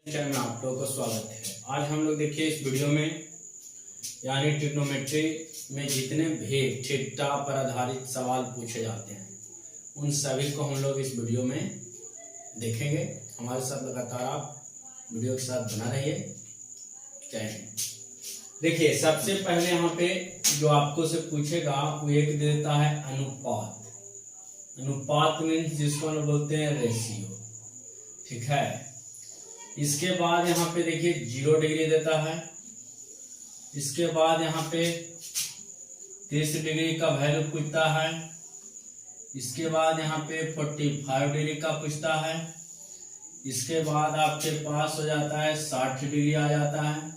Channel में आप लोगों को स्वागत है। आज हम लोग देखिए इस वीडियो में यानी ट्रिग्नोमेट्री में जितने भी थीटा पर आधारित सवाल पूछे जाते हैं उन सभी को हम लोग इस वीडियो में देखेंगे। हमारे साथ लगातार आप वीडियो के साथ बना रहिए। जय हिंद। देखिए सबसे पहले यहाँ पे जो आपको से पूछेगा वो एक देता है अनुपात। अनुपात मीन्स जिसको हम बोलते हैं रेशियो, ठीक है। इसके बाद यहाँ पे देखिए 0 डिग्री देता है। इसके बाद यहाँ पे 30 डिग्री का वैल्यू पूछता है। इसके बाद यहाँ पे 45 डिग्री का पूछता है। इसके बाद आपके पास हो जाता है 60 डिग्री आ जाता है।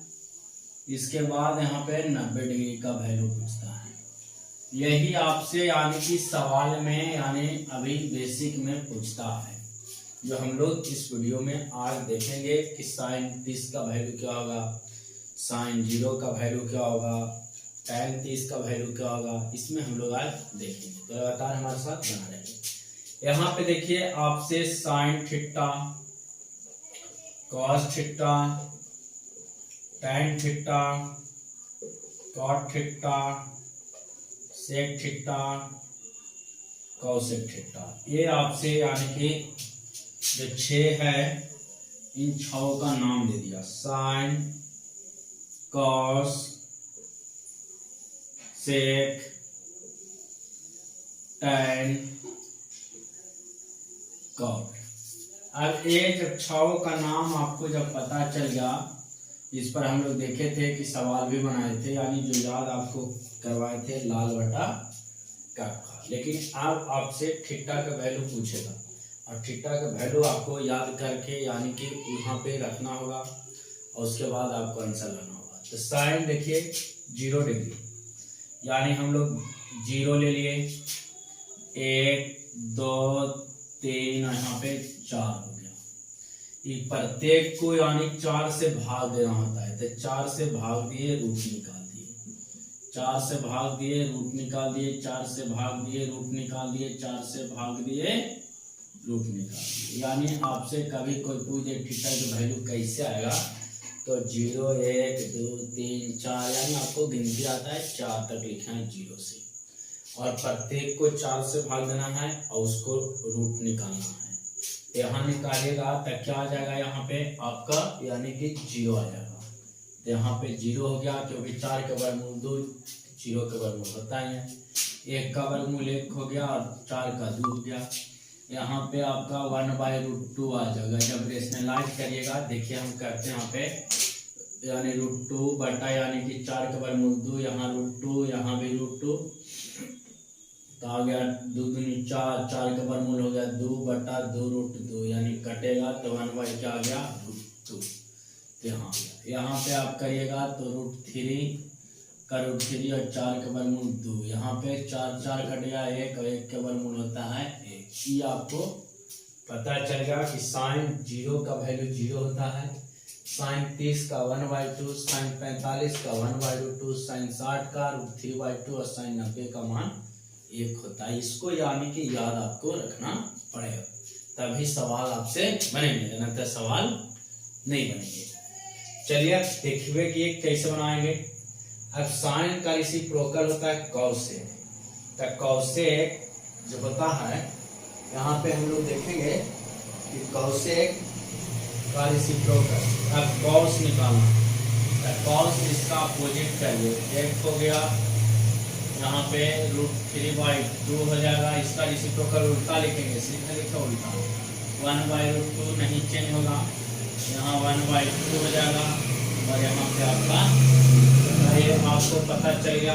इसके बाद यहाँ पे 90 डिग्री का वैल्यू पूछता है। यही आपसे यानी कि सवाल में यानी अभी बेसिक में पूछता है, जो हम लोग इस वीडियो में आज देखेंगे कि साइन 30 का वैल्यू क्या होगा, साइन 0 का वैल्यू क्या होगा, tan 30 का वैल्यू क्या होगा, इसमें हम लोग आज देखेंगे। तो लगातार हमारे साथ बना रहेंगे। यहाँ पे देखिए आपसे sine theta, cos theta, tan theta, cot theta, sec theta, cosec theta, ये आपसे यानी कि जो 6 है इन 6 का नाम दे दिया। साइन, कॉस, सेक, टैन, कॉट। अब ये जब 6 का नाम आपको जब पता चल गया, इस पर हम लोग देखे थे कि सवाल भी बनाए थे, यानी जो याद आपको करवाए थे लाल बटा कक्का। लेकिन अब आपसे थीटा का वैल्यू पूछेगा और थीटा का वैल्यू आपको याद करके यानी कि यहाँ पे रखना होगा और उसके बाद आपको आंसर लाना होगा। तो साइन देखिए 0 डिग्री, यानी हम लोग 0 ले लिए, 1 2 3 और यहाँ पे 4 हो गया। ये प्रत्येक को यानी 4 से भाग देना होता है, तो 4 से भाग दिए, रूट निकाल दिए, 4 से भाग दिए, रूट निकाल दिए, 4 से भाग दिए, रूट निकाल दिए, 4 से भाग दिए, रूट निकाल दिए। यानी आपसे कभी कोई पूछे थीटा का वैल्यू कैसे आएगा, तो 0 1 2 3 4 यानी आपको गिनती आता है 4 तक लिखना है 0 से, और प्रत्येक को 4 से भाग देना है और उसको रूट निकालना है। यहाँ निकालेगा तो क्या आ जाएगा, यहाँ पे आपका यानी कि 0 आ जाएगा। तो यहाँ पे 0 हो गया, क्योंकि 4 का वर्गमूल 2, 0 का वर्गमूल होता है 1 का वर्गमूल 1 हो गया और 4 का 2 हो गया। यहाँ पे आपका 1/√2 आ जाएगा। जब रेशनलाइज करिएगा, देखिए हम करते हैं यहाँ पे यानी √2 बटा यानी कि 4 का वर्गमूल 2, यहाँ √2, यहाँ भी √2, तो आ गया 2 दूनी 4, 4 का वर्गमूल हो गया 2 बटा 2√2, यानी कटेगा तो 1/, क्या आ गया √2। यहाँ यहाँ पे आप करिएगा तो √3 का √3 और 4 का वर्गमूल 2, यहाँ पे 4 4 कट गया 1 और 1 का वर्गमूल होता है 1। ये आपको पता चल गया कि साइन 0 का वैल्यू 0 होता है, साइन 30 का 1/2, साइन 45 का 1/2, साइन 60 का √3/2 और साइन 90 का मान 1 होता है। इसको यानी कि याद आपको रखना पड़ेगा, तभी सवाल आपसे बनेंगे, नहीं तो सवाल नहीं बनेंगे। चलिए देखिए कि ये कैसे बनाएंगे। अब साइन का रेसिप्रोकल होता है कॉसेक, तो कॉसेक जो होता है यहाँ पे हम लोग देखेंगे कि कॉसेक का रेसिप्रोकल, अब कॉस निकालना, तो कॉस इसका अपोजिट चाहिए, 1 हो गया, यहाँ पे √3/2 हो जाएगा। इसका रेसिप्रोकल उल्टा लिखेंगे, सीधा लिखा उल्टा, 1/√2 नहीं चेंज होगा, यहाँ 1/2 हो जाएगा और यहाँ पे आपका ये आपको पता चल गया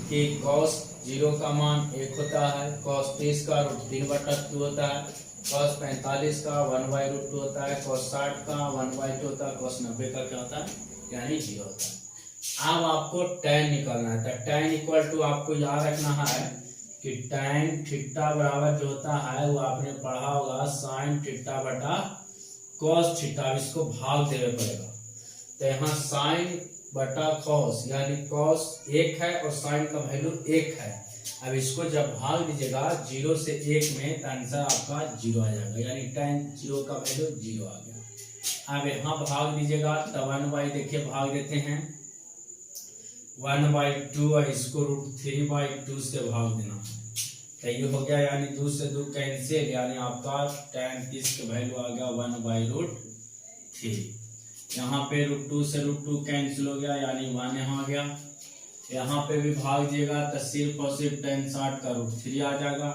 कि cos 0 का मान 1 होता है, cos 30 का √3/2 होता है, cos 45 का 1/√2 होता है, cos 60 का 1/2 होता है, cos 90 का क्या होता है यानी 0 होता है। अब आपको tan निकालना है, तो tan इक्वल टू आपको याद रखना है कि tan थीटा बराबर जो होता है वो आपने पढ़ा होगा साइन थीटा बटा cos थीटा। इसको भाग देना पड़ेगा, तो यहाँ साइन बटा कॉस यानी कॉस 1 है और साइन का वैल्यू 1 है। अब इसको जब भाग दीजिएगा 0 से 1 में, तो आंसर आपका 0 आ जाएगा, यानी tan 0 का वैल्यू 0 आ गया। अब यहाँ भाग दीजिएगा तो 1/, देखिए भाग देते हैं 1/2 और इसको √3/2 से भाग देना है। तो ये हो गया, यानी 2 से 2 कैंसिल, यानी आपका tan 30 का वैल्यू आ गया 1/√3। यहाँ पे √2 से √2 कैंसिल हो गया, यानी 1 यहाँ आ गया। यहाँ पे भी भाग दीजिएगा तो सिर्फ और सिर्फ tan 60 का √3 आ जाएगा,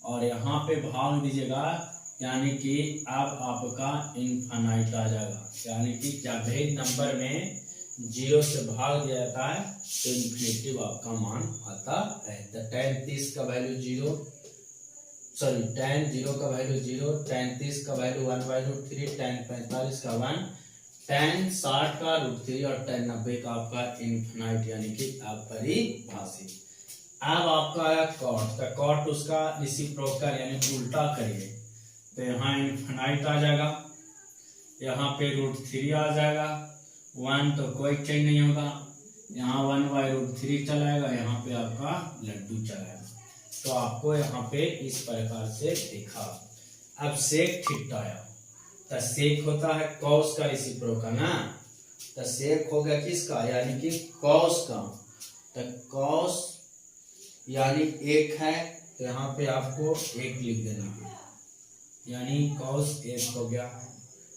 और यहाँ पे भाग दीजिएगा यानी कि अब आपका इनफाइनाइट आ जाएगा, यानी कि जब भी नंबर में 0 से भाग दिया जाता है तो इन्फिनिटिव आपका मान आता है। तो tan 30 का वैल्यू 0, सॉरी tan 0 का वैल्यू 0, tan 30 का वैल्यू 1/√3, tan 45 का 1, tan 60 का √3 और tan 90 का आपका इनफाइनाइट यानी कि अपरिभाषित। अब आपका आया कॉट, तो कॉट उसका रेसिप्रोकल यानी उल्टा करिए तो यहाँ इनफाइनाइट आ जाएगा, यहाँ पे √3 आ जाएगा, 1 तो कोई चेंज नहीं होगा, यहाँ 1/√3 चलाएगा, यहाँ पे आपका लड्डू चलाएगा। तो आपको यहाँ पे इस प्रकार से दिखा। अब सेक थीटा आया, तो सेक होता है कॉस का रेसिप्रोकल ना, तो सेक हो गया किसका, यानी कि कॉस का। तो कॉस यानी 1 है, तो यहाँ पे आपको 1 लिख देना है, यानी cos 1 हो गया।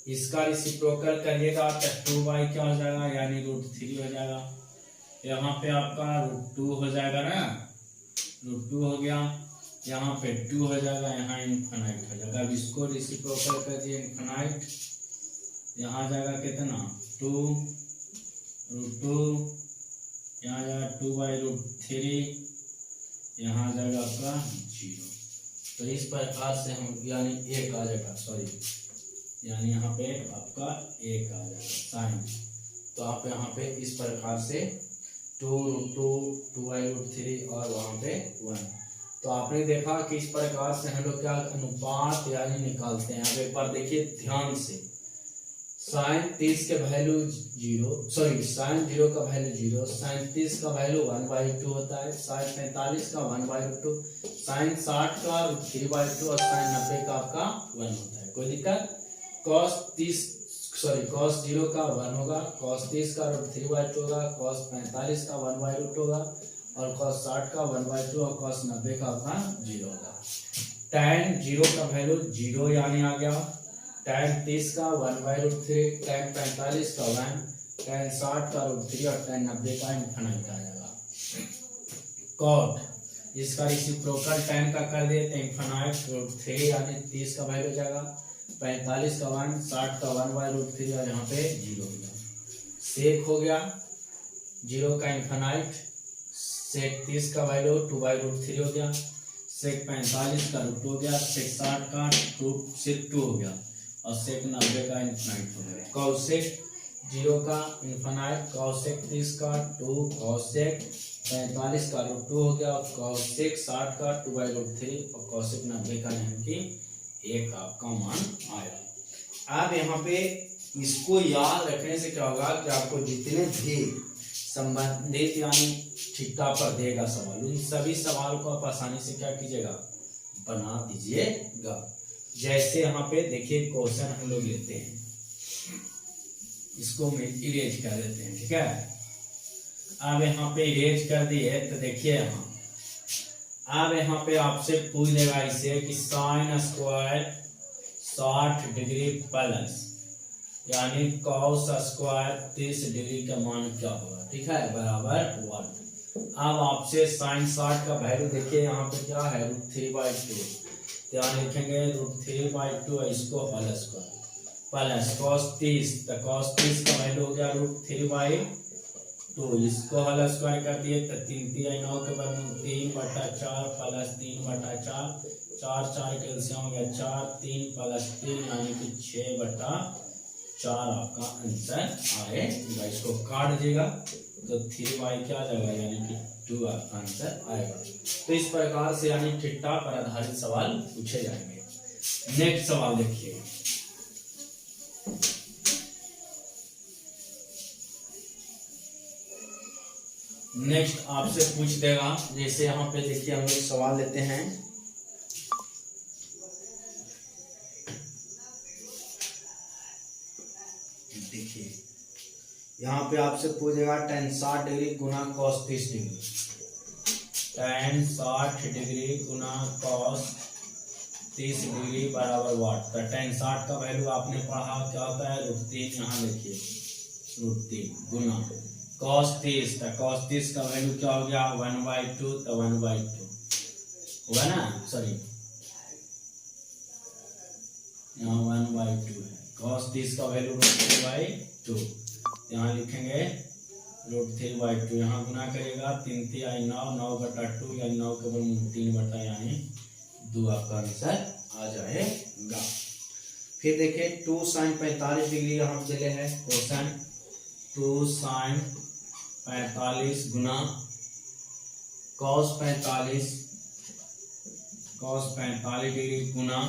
इसका रेसिप्रोकल करिएगा तो 2/, क्या हो जाएगा, यानी √3 हो जाएगा। यहाँ पे आपका √2 हो जाएगा ना, √2 हो गया, यहाँ पे 2 हो जाएगा, यहाँ इनफाइनाइट हो जाएगा। अब इसको रेसिप्रोकल कर दिए इनफाइनाइट, यहाँ जाएगा कितना 2 √2, यहाँ जाएगा 2/√3, यहाँ जाएगा आपका 0। तो इस प्रकार से हम यानी 1 आ जाएगा, सॉरी यानी यहाँ पे आपका 1 आ जाएगा साइन। तो आप यहाँ पे इस प्रकार से 2 √2 2/√3 और वहाँ पे 1। तो आपने देखा कि इस प्रकार से हम लोग क्या अनुपात यानी निकालते हैं। अब एक बार देखिए ध्यान से, sin 30 के वैल्यू 0, सॉरी sin 0 का वैल्यू 0, sin 30 का वैल्यू 1/2 होता है, sin 45 का 1/2, sin 60 का √3/2 और sin 90 का आपका 1 होता है। कोई दिक्कत? cos 0 का 1 होगा, cos 30 का √3/2 होगा, cos 45 का 1/2 होगा और cos 60 का 1/2 और cos 90 का आपका 0 होगा। tan 0 का वैल्यू 0 यानी आ गया, tan 30 का 1/√3, tan 45 का 1, tan 60 का √3 और tan 90 का इनफाइनाइट आ जाएगा। कॉट इसका रेसिप्रोकल tan का कर दिए तो इनफाइनाइट √3 यानी 30 का वैल्यू हो जाएगा, 45 का 1, 60 का 1/√3 और यहाँ पे 0 हो गया। सेक हो गया 0 का इनफाइनाइट, सेक 30 का वैल्यू 2/√3 हो गया, सेक 45 का √2 हो गया, सेक 60 का 2 हो गया और सेक 90 का इनफाइनाइट हो गया। कॉसेक 0 का इनफाइनाइट, कॉसेक 30 का 2, कॉसेक 45 का √2 हो गया, कॉसेक 60 का 2/√3 और कॉसेक 90 का यानी कि 1 आपका मान आया। अब यहाँ पे इसको याद रखने से क्या होगा कि आपको जितने भी संबंधित यानी थीटा पर देगा सवाल, उन सभी सवाल को आप आसानी से क्या कीजिएगा, बना दीजिएगा। जैसे यहाँ पे देखिए क्वेश्चन हम लोग लेते हैं, इसको मैं इरेज कर देते हैं, ठीक है। अब यहाँ पे इरेज कर दिए तो देखिए यहाँ, अब यहाँ पे आपसे पूछ देगा इसे कि साइन स्क्वायर 60 डिग्री प्लस यानी कॉस स्क्वायर 30 डिग्री का मान क्या होगा, ठीक है, बराबर 1। अब आपसे साइन 60 का वैल्यू देखिए यहाँ पे क्या है √3/2, यहाँ लिखेंगे √3/2 इसको होल स्क्वायर प्लस cos 30, तो cos 30 का वैल्यू हो गया √3/2, इसको होल स्क्वायर कर दिए तो 3 3 9 के बराबर 3/4 प्लस 3/4, 4 4 कैल्सियम हो गया 4, 3 प्लस 3 यानी कि 6/4 आपका आंसर आएगा। इसको काट दीजिएगा तो 3y क्या आ जाएगा यानी कि 2 आपका आंसर आएगा। तो इस प्रकार से यानी थीटा पर आधारित सवाल पूछे जाएंगे। नेक्स्ट सवाल देखिए, नेक्स्ट आपसे पूछ देगा, जैसे यहाँ पे देखिए हम लोग सवाल लेते हैं, देखिए यहाँ पे आपसे पूछेगा tan 60 डिग्री गुना cos 30 डिग्री, tan 60 डिग्री गुना cos 30 डिग्री बराबर वाट। तो tan 60 का वैल्यू आपने पढ़ा क्या होता है, √3। यहाँ देखिए √3 गुना cos 30, तो cos 30 का वैल्यू क्या हो गया 1/2, तो 1/2 हुआ ना, सॉरी यहाँ 1/2 है, cos 30 का वैल्यू √3/2, यहाँ लिखेंगे √3/2, यहाँ गुना करेगा 3 3 9, 9/2 यानी 9 के बराबर 3 यानी 2 आपका आंसर आ जाएगा। फिर देखिए 2 sin 45 डिग्री यहाँ दिले है क्वेश्चन, 2 sin 45 गुना cos 45 डिग्री गुना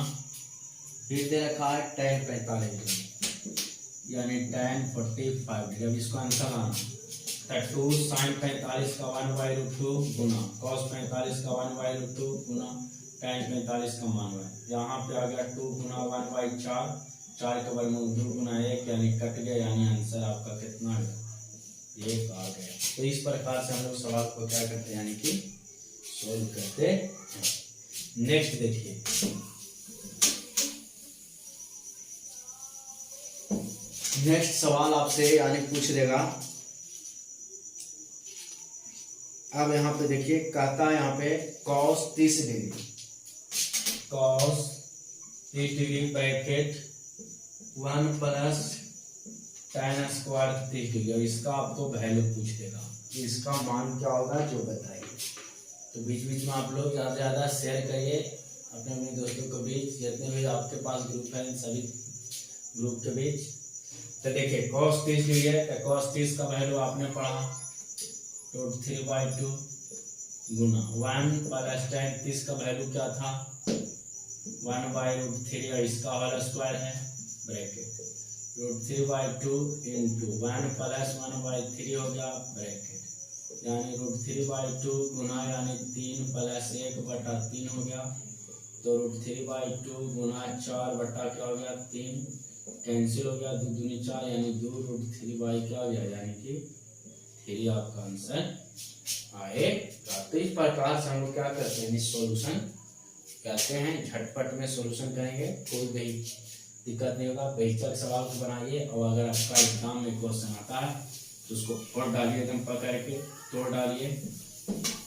फिर दे रखा है tan 45 डिग्री यानी tan 45 डिग्री। अब इसको आंसर आना, तो 2 sin 45 का 1/2 गुना cos 45 का 1/2 गुना tan 45 का मान है, यहाँ पे आ गया 2 गुना 1/4, 4 के वर्गमूल 2 गुना 1 यानी कट गया, यानी आंसर आपका कितना है 1 आ गया। तो इस प्रकार से हम लोग सवाल को क्या करते हैं, यानी कि सोल्व करते हैं। नेक्स्ट देखिए, नेक्स्ट सवाल आपसे यानी पूछ देगा। अब यहाँ पे देखिए कहता है यहाँ पे cos 30 degree bracket 1 plus tan square 30 degree, और इसका आपको वैल्यू पूछ देगा, इसका मान क्या होगा जो बताइए। तो बीच बीच में आप लोग ज़्यादा से ज़्यादा शेयर करिए अपने अपने दोस्तों के बीच, जितने भी आपके पास ग्रुप है सभी ग्रुप के बीच। तो देखिए cos 30 डिग्री है, तो cos 30 का वैल्यू आपने पढ़ा √3/2 गुना 1 प्लस tan 30 का वैल्यू क्या था 1/√3, और इसका वाला स्क्वायर है ब्रैकेट √3/2 इंटू 1 प्लस 1/3 हो गया ब्रैकेट, यानी √3/2 गुना यानी 3 प्लस 1/3 हो गया, तो √3/2 गुना 4 क्या हो गया 3, कैंसिल हो गया, 2 दूनी 4 यानी 2 √3 क्या हो गया, यानी कि 3 आपका आंसर आएगा। तो इस प्रकार से हम लोग क्या करते हैं, सॉल्यूशन कहते हैं, झटपट में सॉल्यूशन करेंगे, कोई भी दिक्कत नहीं होगा। बेहतर सवाल को बनाइए, और अगर आपका एग्जाम में क्वेश्चन आता है तो उसको और डालिए, एकदम पकड़ के तोड़ डालिए,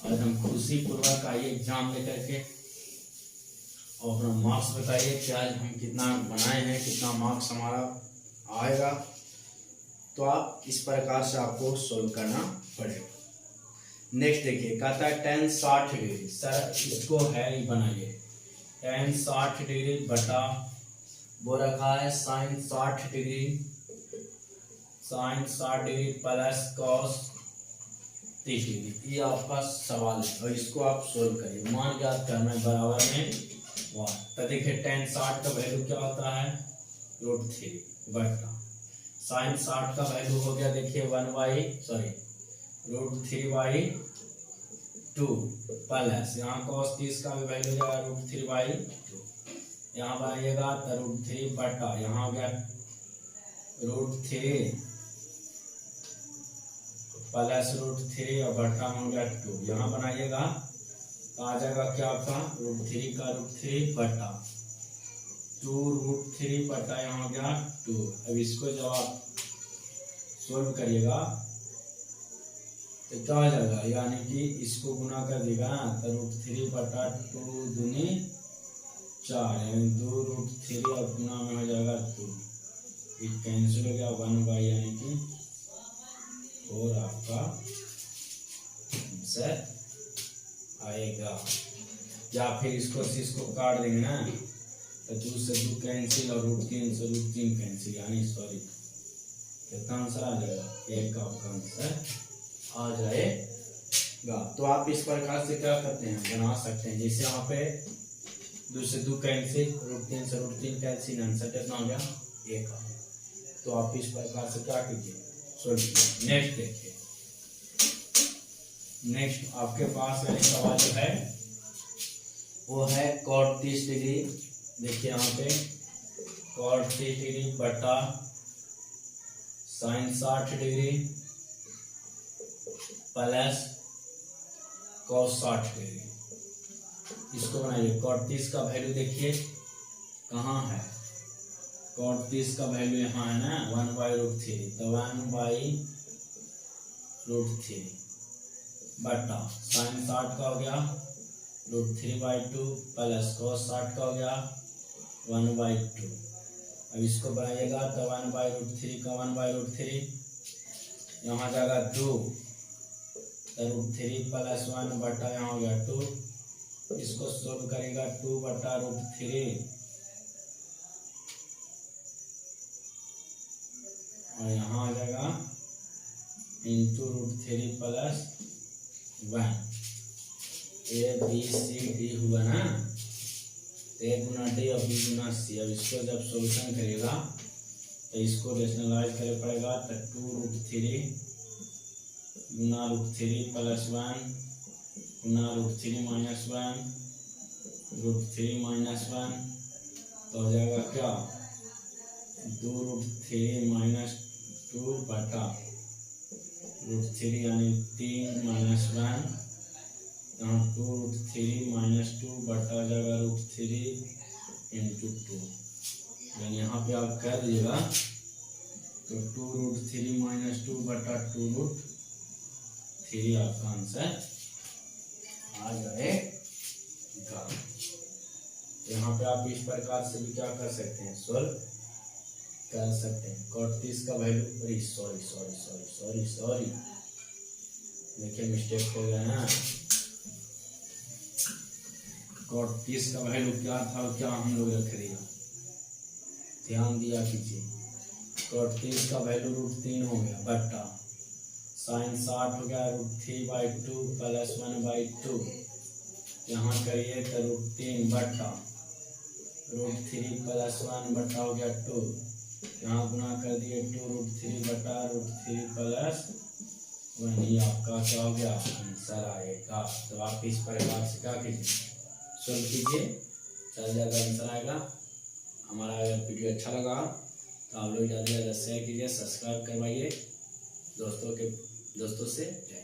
और एकदम खुशी पूर्वक आइए एग्जाम में करके, और अपना मार्क्स बताइए कि आज हम कितना बनाए हैं, कितना मार्क्स हमारा आएगा। तो आप इस प्रकार से आपको सोल्व करना पड़ेगा। नेक्स्ट देखिए कहता है tan 60 डिग्री, सर इसको है ही बनाइए, tan 60 डिग्री बटा वो रखा है sin 60 degree plus cos 30 degree, ये आपका सवाल है, और इसको आप सोल्व करिए। मान ज्ञात करना है बराबर में 1। तो देखिए tan 60 का वैल्यू क्या होता है √3 बटा sin 60 का वैल्यू हो गया देखिए √3/2 प्लस यहाँ cos 30 का भी वैल्यू हो जाएगा √3/2, यहाँ बनाइएगा तो √3 बटा यहाँ हो गया √3 प्लस √3 और बटा हो गया 2, यहाँ बनाइएगा तो आ जाएगा क्या था √3 का √3 बटा 2 √3 बटा यहाँ हो गया 2। अब इसको जब आप सोल्व करिएगा तो क्या हो जाएगा, यानी कि इसको गुना कर देगा ना, तो √3 बटा 2 दूनी 4 यानी 2 √3 और गुना में हो जाएगा 2, ये कैंसिल हो गया 1/, यानी कि 4 आपका आंसर आएगा। या फिर इसको काट देंगे ना, तो 2 से 2 कैंसिल और √3 से √3 कैंसिल, यानी सॉरी कितना आंसर आ जाएगा 1 का आपका आंसर आ जाएगा। तो आप इस प्रकार से क्या करते हैं, बना सकते हैं। जैसे यहाँ पे 2 से 2 कैंसिल, √3 से √3 कैंसिल, आंसर कितना हो गया 1 आ गया। तो आप इस प्रकार से क्या कीजिए सोल्व कीजिए। नेक्स्ट देखिए, नेक्स्ट आपके पास वाले सवाल जो है वो है cot 30 डिग्री। देखिए यहाँ पे cot 30 डिग्री बटा sine 60 degree plus cos 60 degree. इसको बनाइए। कॉट 30 का वैल्यू देखिए कहाँ है, कॉट 30 का वैल्यू यहाँ है ना 1/√3, तो 1/√3 बटा साइन 60 का हो गया √3/2 प्लस कॉस 60 का हो गया 1/2। अब इसको बनाइएगा तो 1/√3 का 1/√3 यहाँ जाएगा 2, तो √3 प्लस 1 बटा यहाँ हो गया 2। इसको सोल्व करेगा 2/√3 और यहाँ आ जाएगा into √3 plus 1। A B C D हुआ ना, ए गुना डी और बी गुना सी। अब इसको जब सोल्यूशन करेगा तो इसको रेशनलाइज करे पड़ेगा, तो 2√3 गुना √3 प्लस 1 गुना √3 माइनस 1 √3 माइनस 1, तो हो जाएगा क्या 2√3 माइनस 2 बटा √3 यानी 3 माइनस 1, यहाँ 2√3 माइनस 2 बटा जाएगा √3 इंटू 2। यानी यहाँ पे आप कर दीजिएगा तो 2√3 माइनस 2 बटा 2√3 आपका आंसर आ जाएगा। यहाँ पे आप इस प्रकार से भी क्या कर सकते हैं, सोल्व कर सकते हैं। कॉट 30 का वैल्यू सॉरी देखिए मिस्टेक हो गया ना। कॉट 30 का वैल्यू क्या था और क्या हम लोग रख दिया, ध्यान दिया कीजिए। कॉट 30 का वैल्यू √3 हो गया बटा साइन 60 हो गया √3/2 प्लस 1/2। यहाँ करिए तो √3 बटा √3 प्लस 1 बटा हो गया 2। यहाँ गुना कर दिए 2√3 बटा √3 प्लस 1। ही आपका क्या हो गया आंसर आएगा। तो आप इस प्रकार से क्या कीजिए, सोल्व कीजिए, चल जाएगा आंसर आएगा। हमारा अगर वीडियो अच्छा लगा तो आप लोग ज़्यादा से ज़्यादा शेयर कीजिए, सब्सक्राइब करवाइए दोस्तों से। जय